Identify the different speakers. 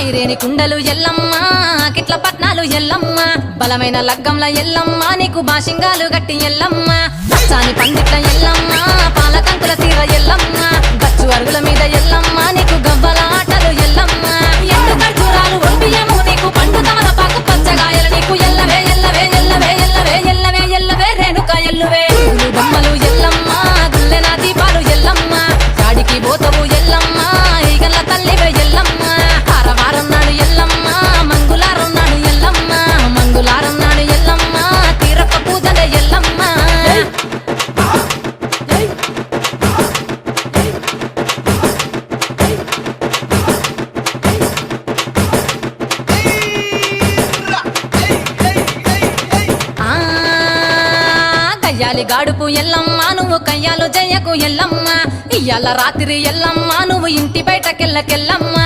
Speaker 1: ఐరేని కుండలు ఎల్లమ్మ కిట్ల పట్నాలు ఎల్లమ్మ బలమైన లగ్గంల ఎల్లమ్మ నీకు బాషింగాలు గట్టి ఎల్లమ్మ పచ్చాని పందిట్ల ఎల్లమ్మ పాలకంకుల సీర ఎల్లమ్మ గచ్చు అరుగుల మీద ఎల్లమ్మ నీకు గవ్వల ఆటలు ఎల్లమ్మ ఎండు ఖర్జూరాలు ఒంటియము నీకు పండు తమలపాకు పచ్చగాయలు నీకు ఎల్లవే ఎల్లవే ఎల్లవే ఎల్లవే ఎల్లవే ఎల్లవే రేణుక ఎల్లువే బొమ్మలు ఎల్లమ్మ గుల్లెన దీపాలు ఎల్లమ్మ చాడికి పోతవు ఎల్లమ్మ ఈగల తల్లివే ఎల్లమ్మ వారం నాడు ఎల్లమ్మ మంగుళారం నాడు ఎల్లమ్మ మంగుళారం నాడు ఎల్లమ్మ తీరప్ప పూజలే ఎల్లమ్మ కయ్యాలి గాడుపు ఎల్లమ్మ నువ్వు కయ్యాలు జయ్యకు ఎల్లమ్మ ఇయ్యాల రాత్రి ఎల్లమ్మ నువ్వు ఇంటి బయటకెళ్ళకెళ్ళమ్మ